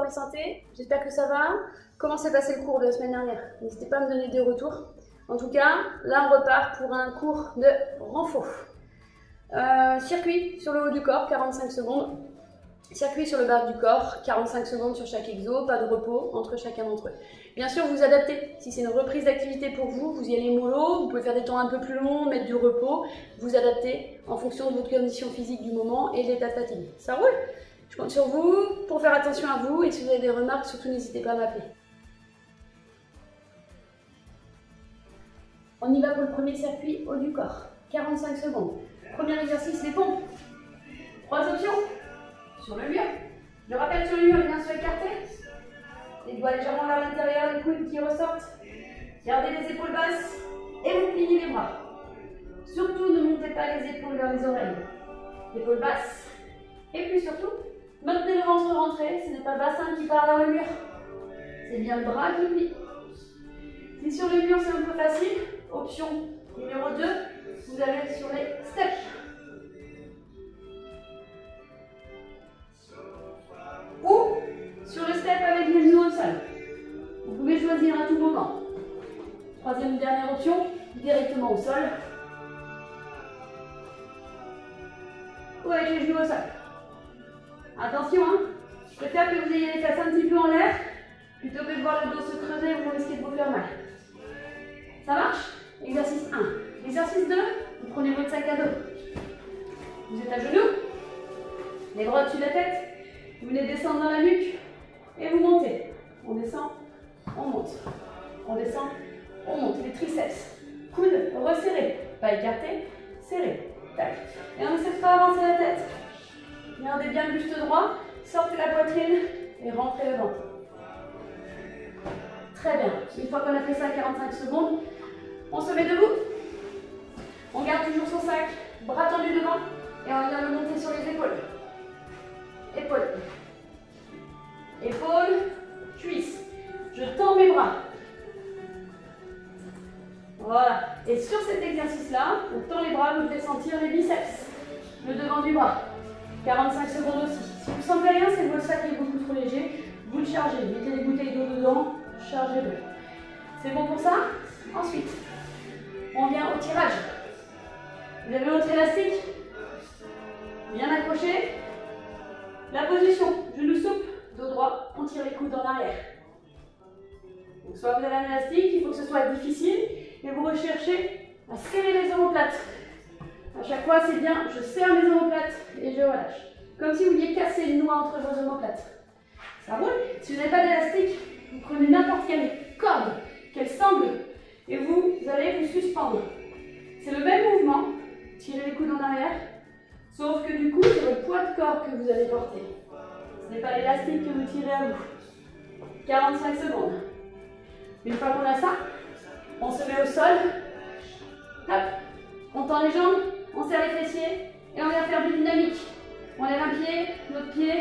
forme et santé. J'espère que ça va. Comment s'est passé le cours de la semaine dernière? N'hésitez pas à me donner des retours. En tout cas, là on repart pour un cours de renfort. Circuit sur le haut du corps, 45 secondes. Circuit sur le bas du corps, 45 secondes sur chaque exo, pas de repos entre chacun d'entre eux. Bien sûr, vous adaptez. Si c'est une reprise d'activité pour vous, vous y allez mollo, vous pouvez faire des temps un peu plus longs, mettre du repos, vous adaptez en fonction de votre condition physique du moment et de l'état de fatigue. Ça roule? Je compte sur vous pour faire attention à vous et si vous avez des remarques, surtout n'hésitez pas à m'appeler. On y va pour le premier circuit haut du corps, 45 secondes. Premier exercice, les pompes. 3 options. Sur le mur. Je rappelle, sur le mur, les mains sont écartées. Les doigts légèrement vers l'intérieur, les coudes qui ressortent. Gardez les épaules basses et vous pliez les bras. Surtout, ne montez pas les épaules vers les oreilles. Épaules basses. Et puis surtout, maintenez le ventre rentré. Ce n'est pas le bassin qui part vers le mur. C'est bien le bras qui plie. Si sur le mur, c'est un peu facile, option numéro 2, vous allez sur les steps. Ou sur le step avec les genoux au sol. Vous pouvez choisir à tout moment. Troisième et dernière option, directement au sol. Ou avec les genoux au sol. Attention, hein, je préfère que vous ayez les fesses un petit peu en l'air, plutôt que de voir le dos se creuser, vous risquez de vous faire mal. Ça marche? Exercice 1. Exercice 2, vous prenez votre sac à dos. Vous êtes à genoux, les bras au-dessus de la tête. Vous venez descendre dans la nuque et vous montez. On descend, on monte. On descend, on monte. Les triceps. Coudes resserrés. Pas écartés, serrés. Tac. Et on essaie de faire avancer la tête. Gardez bien le buste droit. Sortez la poitrine et rentrez le ventre. Très bien. Une fois qu'on a fait ça 45 secondes, on se met debout. On garde toujours son sac, bras tendus devant et on vient le monter sur les épaules. Épaules. Épaules, cuisses. Je tends mes bras. Voilà. Et sur cet exercice-là, on tend les bras, vous devez sentir les biceps. Le devant du bras. 45 secondes aussi. Si vous ne sentez rien, c'est que votre sac est beaucoup trop léger. Vous le chargez. Mettez les bouteilles d'eau dedans. Chargez-le. C'est bon pour ça? Ensuite, on vient au tirage. Vous avez votre élastique. Bien accroché. La position, genou souple, dos droit, on tire les coudes en arrière. Donc soit vous avez un élastique, il faut que ce soit difficile, et vous recherchez à serrer les omoplates. À chaque fois, c'est bien, je serre les omoplates et je relâche. Comme si vous vouliez casser une noix entre vos omoplates. Ça roule? Si vous n'avez pas d'élastique, vous prenez n'importe quelle corde, quelle sangle, et vous allez vous suspendre. C'est le même mouvement, tirez les coudes en arrière, sauf que du coup, c'est le poids de corps que vous allez porter. Ce n'est pas l'élastique que vous tirez à vous. 45 secondes. Une fois qu'on a ça, on se met au sol. Hop. On tend les jambes, on serre les fessiers et on vient faire du dynamique. On lève un pied, l'autre pied,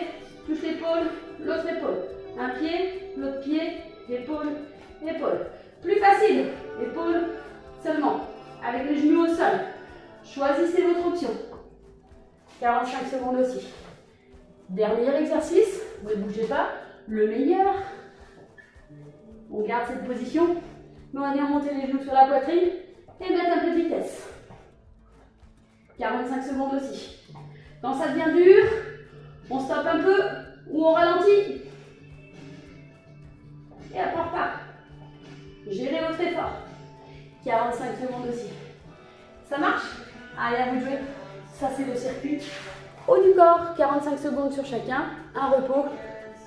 touche l'épaule, l'autre épaule. Un pied, l'autre pied, épaule, épaule. Plus facile, épaule seulement, avec les genoux au sol. Choisissez votre option. 45 secondes aussi. Dernier exercice, ne bougez pas, le meilleur. On garde cette position, mais on vient monter les genoux sur la poitrine et mettre un peu de vitesse. 45 secondes aussi. Quand ça devient dur, on stoppe un peu ou on ralentit. Et après on repart. Gérez votre effort. 45 secondes aussi. Ça marche? Allez, à vous de jouer. Ça, c'est le circuit haut du corps, 45 secondes sur chacun, un repos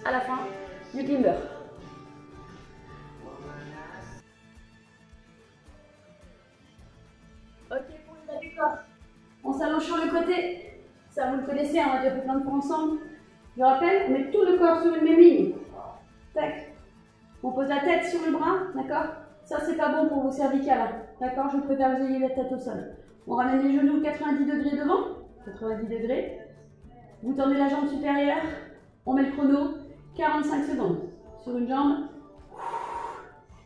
à la fin du climber. Ok, pour le bas du corps, on s'allonge sur le côté. Ça, vous le connaissez, on a déjà fait plein de fois ensemble. Je rappelle, on met tout le corps sur une même ligne. Tac. On pose la tête sur le bras, d'accord? Ça, c'est pas bon pour vos cervicales, d'accord? Je préfère que vous ayez la tête au sol. On ramène les genoux 90 degrés devant, 90 degrés. Vous tendez la jambe supérieure, on met le chrono, 45 secondes. Sur une jambe,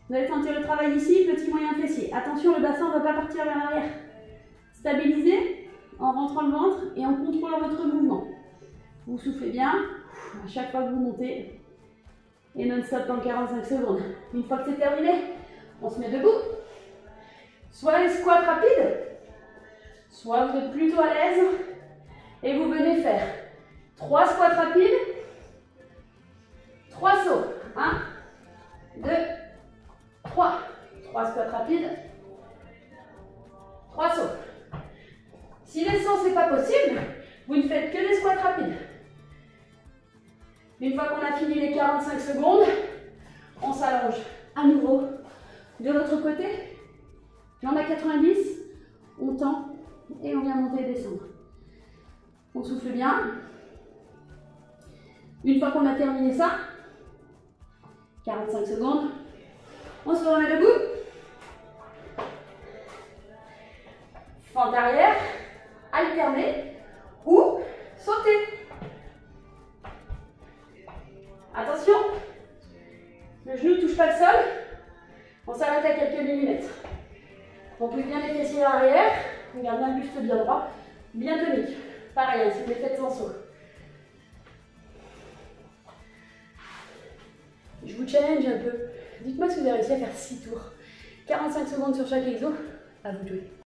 vous allez sentir le travail ici, petit moyen fessier. Attention, le bassin ne va pas partir vers l'arrière. Stabilisez en rentrant le ventre et en contrôlant votre mouvement. Vous soufflez bien, à chaque fois que vous montez, Et non-stop dans 45 secondes. Une fois que c'est terminé, on se met debout. Soit les squats rapides, soit vous êtes plutôt à l'aise et vous venez faire 3 squats rapides, 3 sauts. 1, 2, 3. 3 squats rapides, 3 sauts. Si les sauts, ce n'est pas possible, vous ne faites que des squats rapides. Une fois qu'on a fini les 45 secondes, on s'allonge à nouveau de l'autre côté. Jambes à 90, on tend et on vient monter et descendre. On souffle bien. Une fois qu'on a terminé ça, 45 secondes, on se remet debout. Fente arrière, alterner ou sauter. Attention, le genou ne touche pas le sol, on s'arrête à quelques millimètres. On pousse bien les fessiers arrière, on garde bien le buste bien droit, bien tonique. Pareil, si vous les faites sans saut. Je vous challenge un peu. Dites-moi si vous avez réussi à faire 6 tours. 45 secondes sur chaque exo, à vous de jouer.